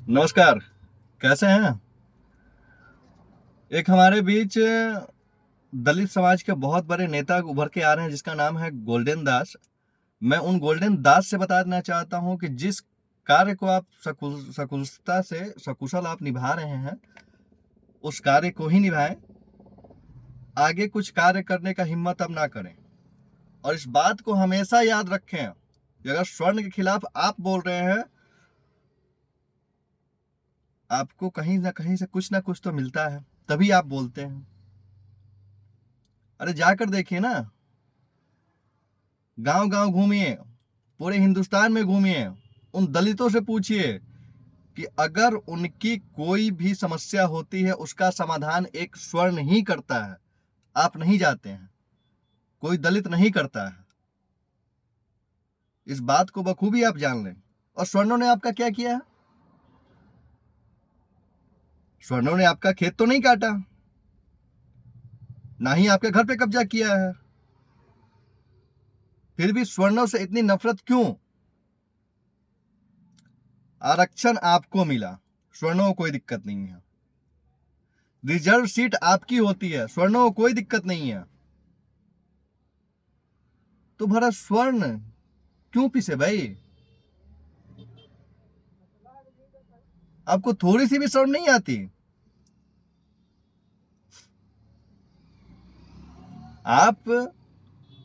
नमस्कार। कैसे हैं? एक हमारे बीच दलित समाज के बहुत बड़े नेता उभर के आ रहे हैं जिसका नाम है गोल्डन दास। मैं उन गोल्डन दास से बता देना चाहता हूं कि जिस कार्य को आप सकुशलता से सकुशल आप निभा रहे हैं, उस कार्य को ही निभाएं। आगे कुछ कार्य करने का हिम्मत अब ना करें। और इस बात को हमेशा याद रखें कि अगर स्वर्ण के खिलाफ आप बोल रहे हैं, आपको कहीं ना कुछ तो मिलता है, तभी आप बोलते हैं। अरे जाकर देखिए ना, गांव गांव घूमिए, पूरे हिंदुस्तान में घूमिए, उन दलितों से पूछिए कि अगर उनकी कोई भी समस्या होती है उसका समाधान एक स्वर्ण ही करता है। आप नहीं जाते हैं, कोई दलित नहीं करता है। इस बात को बखूबी आप जान लें। और स्वर्णों ने आपका क्या किया है? स्वर्णों ने आपका खेत तो नहीं काटा, ना ही आपके घर पे कब्जा किया है। फिर भी स्वर्णों से इतनी नफरत क्यों? आरक्षण आपको मिला, स्वर्णों को कोई दिक्कत नहीं है। रिजर्व सीट आपकी होती है, स्वर्णों को कोई दिक्कत नहीं है। तो भरा स्वर्ण क्यों पीसे भाई? आपको थोड़ी सी भी शर्म नहीं आती? आप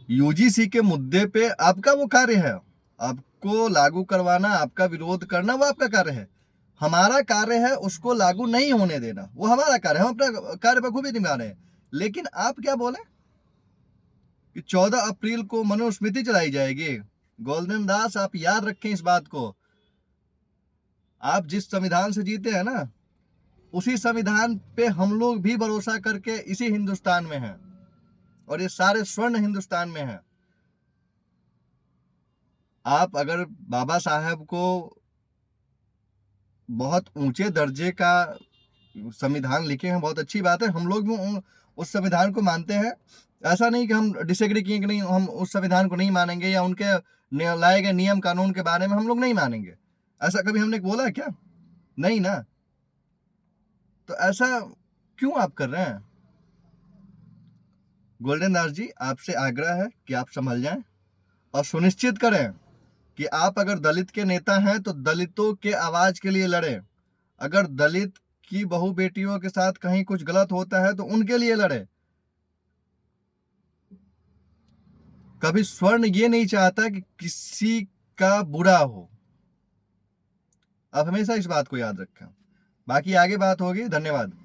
यूजीसी के मुद्दे पे आपका वो कार्य है, आपको लागू करवाना, आपका विरोध करना वो आपका कार्य है। हमारा कार्य है उसको लागू नहीं होने देना, वो हमारा कार्य है, हम अपना कार्य बखूबी निभा रहे हैं। लेकिन आप क्या बोले कि 14 अप्रैल को मनुस्मृति चलाई जाएगी? गोल्डन दास, आप याद रखें इस बात को। आप जिस संविधान से जीते हैं ना, उसी संविधान पे हम लोग भी भरोसा करके इसी हिंदुस्तान में हैं, और ये सारे स्वर्ण हिंदुस्तान में हैं। आप अगर बाबा साहब को बहुत ऊंचे दर्जे का संविधान लिखे हैं, बहुत अच्छी बात है, हम लोग भी उस संविधान को मानते हैं। ऐसा नहीं कि हम डिसएग्री किए कि नहीं, हम उस संविधान को नहीं मानेंगे या उनके लाए गए नियम कानून के बारे में हम लोग नहीं मानेंगे। ऐसा कभी हमने बोला है क्या? नहीं ना। तो ऐसा क्यों आप कर रहे हैं? गोल्डन दास जी, आपसे आग्रह है कि आप संभल जाएं और सुनिश्चित करें कि आप अगर दलित के नेता हैं तो दलितों के आवाज के लिए लड़ें। अगर दलित की बहू बेटियों के साथ कहीं कुछ गलत होता है तो उनके लिए लड़े। कभी स्वर्ण ये नहीं चाहता कि किसी का बुरा हो। आप हमेशा इस बात को याद रखें। बाकी आगे बात होगी। धन्यवाद।